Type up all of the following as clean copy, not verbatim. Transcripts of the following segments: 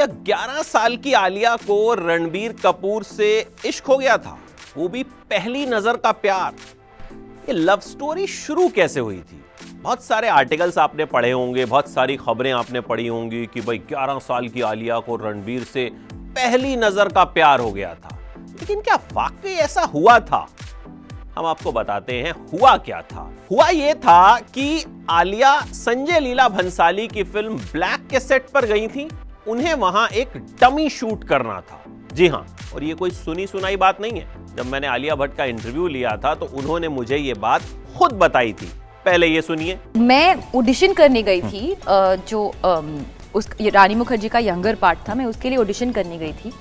क्या 11 साल की आलिया को रणबीर कपूर से इश्क हो गया था, वो भी पहली नजर का प्यार? ये लव स्टोरी शुरू कैसे हुई थी? बहुत सारे आर्टिकल्स आपने पढ़े होंगे, बहुत सारी खबरें आपने पढ़ी होंगी कि भाई 11 साल की आलिया को रणबीर से पहली नजर का प्यार हो गया था। लेकिन क्या वाकई ऐसा हुआ था? हम आपको बताते हैं हुआ क्या था। हुआ यह था कि आलिया संजय लीला भंसाली की फिल्म ब्लैक के सेट पर गई थी। उन्हें वहां एक डमी शूट करना था। जी हां, और ये कोई सुनी सुनाई बात नहीं है। जब मैंने आलिया भट्ट का इंटरव्यू लिया था तो उन्होंने मुझे ये बात खुद बताई थी। पहले ये सुनिए। मैं ऑडिशन करने गई थी, उस रानी मुखर्जी का यंगर पार्ट था, मैं उसके लिए ऑडिशन करने गई थी।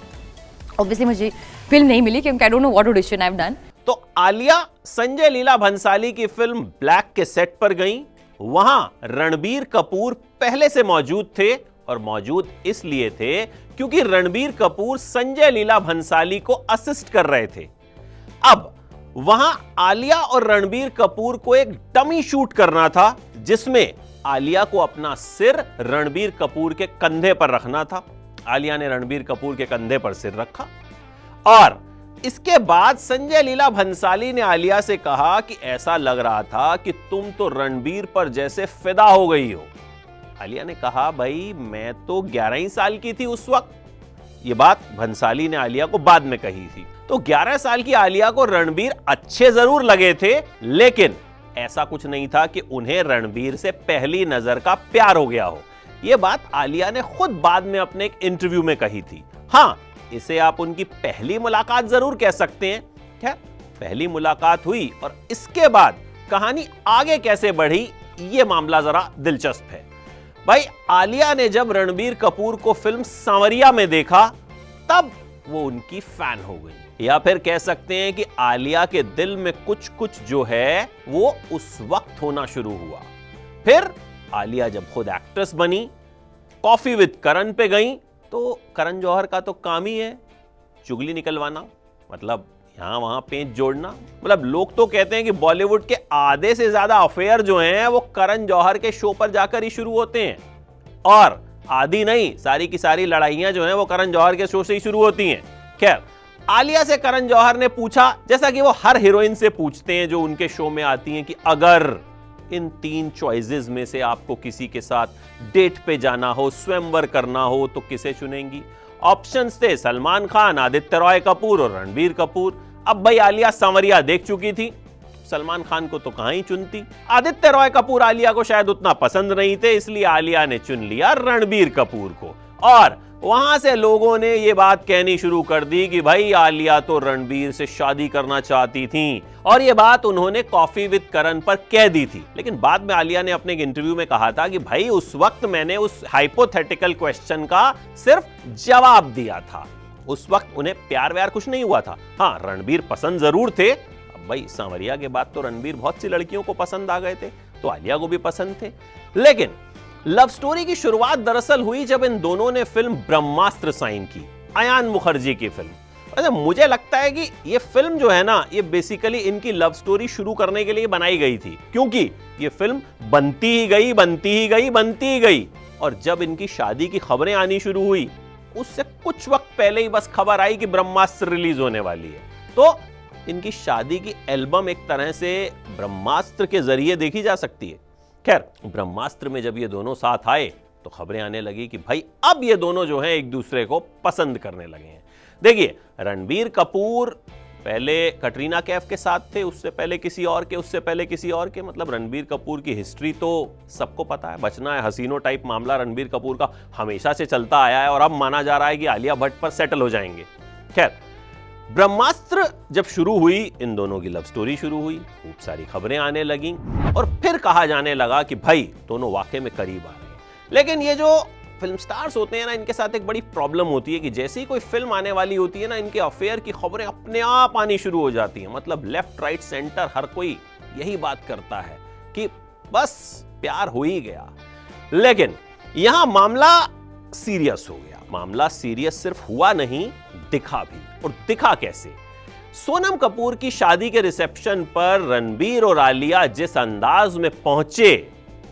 ऑब्वियसली मुझे फिल्म नहीं मिली क्योंकि I don't know what audition I have done. तो आलिया संजय लीला भंसाली की फिल्म ब्लैक के सेट पर गई। वहां रणबीर कपूर पहले से मौजूद थे, और मौजूद इसलिए थे क्योंकि रणबीर कपूर संजय लीला भंसाली को असिस्ट कर रहे थे। अब वहां आलिया और रणबीर कपूर को एक डमी शूट करना था, जिसमें आलिया को अपना सिर रणबीर कपूर के कंधे पर रखना था। आलिया ने रणबीर कपूर के कंधे पर सिर रखा, और इसके बाद संजय लीला भंसाली ने आलिया से कहा कि ऐसा लग रहा था कि तुम तो रणबीर पर जैसे फिदा हो गई हो। आलिया ने कहा, भाई मैं तो 11 ही साल की थी उस वक्त। ये बात भंसाली ने आलिया को बाद में कही थी। तो 11 साल की आलिया को रणबीर अच्छे जरूर लगे थे, लेकिन ऐसा कुछ नहीं था कि उन्हें रणबीर से पहली नजर का प्यार हो गया हो। यह बात आलिया ने खुद बाद में अपने एक इंटरव्यू में कही थी। हां, इसे आप उनकी पहली मुलाकात जरूर कह सकते हैं। खैर, पहली मुलाकात हुई और इसके बाद कहानी आगे कैसे बढ़ी, यह मामला जरा दिलचस्प है। भाई, आलिया ने जब रणबीर कपूर को फिल्म सांवरिया में देखा, तब वो उनकी फैन हो गई। या फिर कह सकते हैं कि आलिया के दिल में कुछ कुछ जो है वो उस वक्त होना शुरू हुआ। फिर आलिया जब खुद एक्ट्रेस बनी, कॉफी विद करण पे गई, तो करण जौहर का तो काम ही है चुगली निकलवाना, मतलब यहां वहां पेंच जोड़ना। मतलब लोग तो कहते हैं कि बॉलीवुड के आधे से ज्यादा अफेयर जो हैं वो करण जौहर के शो पर जाकर ही शुरू होते हैं, और आधी नहीं, सारी की सारी लड़ाइयां जो हैं वो करण जौहर के शो से ही शुरू होती हैं। खैर, आलिया से करण जौहर ने पूछा, जैसा कि वो हर हीरोइन से पूछते हैं जो उनके शो में आती हैं, कि अगर इन 3 चॉइसेस में से आपको किसी के साथ डेट पे जाना हो, स्वयंवर करना हो, तो किसे चुनेंगी? ऑप्शंस थे सलमान खान, आदित्य रॉय कपूर और रणबीर कपूर। अब भाई आलिया सांवरिया देख चुकी थी, सलमान खान को तो कहां ही चुनती। आदित्य रॉय कपूर आलिया को शायद उतना पसंद नहीं थे, इसलिए आलिया ने चुन लिया रणबीर कपूर को। और वहां से लोगों ने यह बात कहनी शुरू कर दी कि भाई आलिया तो रणबीर से शादी करना चाहती थी, और यह बात उन्होंने कॉफी विद करण पर कह दी थी। लेकिन बाद में आलिया ने अपने एक इंटरव्यू में कहा था कि भाई उस वक्त मैंने उस हाइपोथेटिकल क्वेश्चन का सिर्फ जवाब दिया था। उस वक्त उन्हें प्यार व्यार कुछ नहीं हुआ था। हाँ, रणबीर पसंद जरूर थे। अब भाई सांवरिया के बाद तो रणबीर बहुत सी लड़कियों को पसंद आ गए थे, तो आलिया को भी पसंद थे। लेकिन लव स्टोरी की शुरुआत दरअसल हुई जब इन दोनों ने फिल्म ब्रह्मास्त्र साइन की, अयान मुखर्जी की फिल्म। वैसे मुझे लगता है कि ये फिल्म जो है ना, ये बेसिकली इनकी लव स्टोरी शुरू करने के लिए बनाई गई थी, क्योंकि ये फिल्म बनती ही गई, बनती ही गई, बनती ही गई। और जब इनकी शादी की खबरें आनी शुरू हुई, उससे कुछ वक्त पहले ही बस खबर आई कि ब्रह्मास्त्र रिलीज होने वाली है। तो इनकी शादी की एल्बम एक तरह से ब्रह्मास्त्र के जरिए देखी जा सकती है। खैर, ब्रह्मास्त्र में जब ये दोनों साथ आए तो खबरें आने लगी कि भाई अब ये दोनों जो हैं एक दूसरे को पसंद करने लगे हैं। देखिए, रणबीर कपूर पहले कटरीना कैफ के साथ थे, उससे पहले किसी और के, उससे पहले किसी और के। मतलब रणबीर कपूर की हिस्ट्री तो सबको पता है। बचना है हसीनो टाइप मामला रणबीर कपूर का हमेशा से चलता आया है, और अब माना जा रहा है कि आलिया भट्ट पर सेटल हो जाएंगे। खैर, ब्रह्मास्त्र जब शुरू हुई, इन दोनों की लव स्टोरी शुरू हुई, खूब सारी खबरें आने लगी, और फिर कहा जाने लगा कि भाई दोनों वाकई में करीब आ रहे हैं। लेकिन ये जो फिल्म स्टार्स होते हैं ना, इनके साथ एक बड़ी प्रॉब्लम होती है कि जैसे ही कोई फिल्म आने वाली होती है ना, इनके अफेयर की खबरें अपने आप आनी शुरू हो जाती हैं। मतलब लेफ्ट राइट सेंटर हर कोई यही बात करता है कि बस प्यार हो ही गया। लेकिन यहां मामला सीरियस हो गया। मामला सीरियस सिर्फ हुआ नहीं, दिखा भी। और दिखा कैसे? सोनम कपूर की शादी के रिसेप्शन पर रणबीर और आलिया जिस अंदाज में पहुंचे,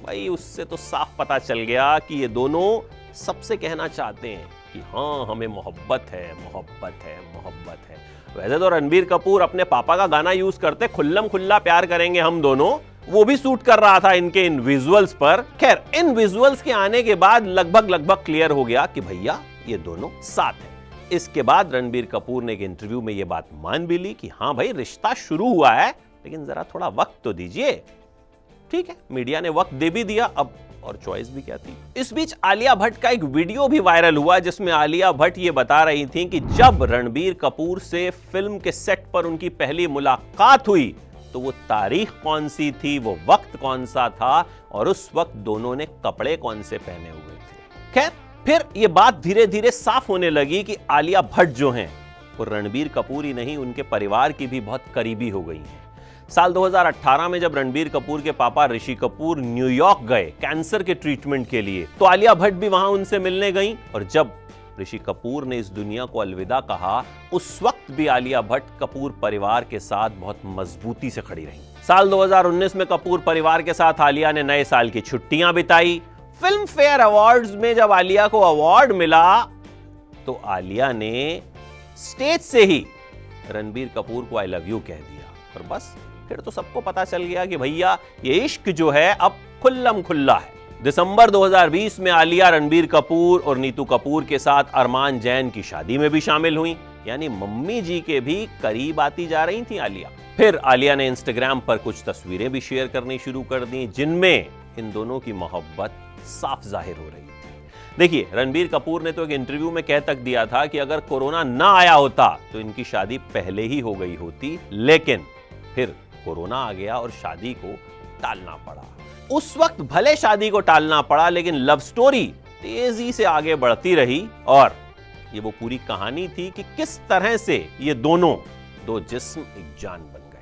भाई उससे तो साफ पता चल गया कि ये दोनों सबसे कहना चाहते हैं कि हाँ हमें मोहब्बत है, मोहब्बत है, मोहब्बत है। वैसे तो रणबीर कपूर अपने पापा का गाना यूज करते खुल्लम खुल्ला प्यार करेंगे हम दोनों, वो भी सूट कर रहा था इनके इन विजुअल्स पर। खैर, इन विजुअल्स के आने के बाद लगभग क्लियर हो गया कि भैया ये दोनों साथ हैं। इसके बाद रणबीर कपूर ने एक इंटरव्यू में ये बात मान भी ली कि हाँ भाई रिश्ता शुरू हुआ है, लेकिन जरा थोड़ा वक्त तो दीजिए। ठीक है, मीडिया ने वक्त दे भी दिया, अब और चॉइस भी क्या थी। इस बीच आलिया भट्ट का एक वीडियो भी वायरल हुआ जिसमें आलिया भट्ट ये बता रही थी कि जब रणबीर कपूर से फिल्म के सेट पर उनकी पहली मुलाकात हुई तो वो तारीख कौन सी थी, वो वक्त कौन सा था और उस वक्त दोनों ने कपड़े कौन से पहने हुए थे। खैर, फिर ये बात धीरे धीरे साफ होने लगी कि आलिया भट्ट जो हैं वो रणबीर कपूर ही नहीं, उनके परिवार की भी बहुत करीबी हो गई हैं। साल 2018 में जब रणबीर कपूर के पापा ऋषि कपूर न्यूयॉर्क गए कैंसर के ट्रीटमेंट के लिए, तो आलिया भट्ट भी वहां उनसे मिलने गईं। और जब ऋषि कपूर ने इस दुनिया को अलविदा कहा, उस वक्त भी आलिया भट्ट कपूर परिवार के साथ बहुत मजबूती से खड़ी रहीं। साल 2019 में कपूर परिवार के साथ आलिया ने नए साल की छुट्टियां बिताई। फिल्म फेयर अवार्ड्स में जब आलिया को अवार्ड मिला तो आलिया ने स्टेज से ही रणबीर कपूर को आई लव यू कह दिया। और बस फिर तो सबको पता चल गया कि भैया ये इश्क जो है अब खुल्लम खुल्ला है। दिसंबर 2020 में आलिया रणबीर कपूर और नीतू कपूर के साथ अरमान जैन की शादी में भी शामिल हुई, यानी मम्मी जी के भी करीब आती जा रही थी आलिया। फिर आलिया ने इंस्टाग्राम पर कुछ तस्वीरें भी शेयर करनी शुरू कर दी जिनमें इन दोनों की मोहब्बत साफ जाहिर हो रही थी। देखिए, रणबीर कपूर ने तो एक इंटरव्यू में कह तक दिया था कि अगर कोरोना ना आया होता तो इनकी शादी पहले ही हो गई होती, लेकिन फिर कोरोना आ गया और शादी को टालना पड़ा। उस वक्त भले शादी को टालना पड़ा, लेकिन लव स्टोरी तेजी से आगे बढ़ती रही और ये वो पूरी कहानी थी कि किस तरह से ये दोनों दो जिस्म एक जान बन गए।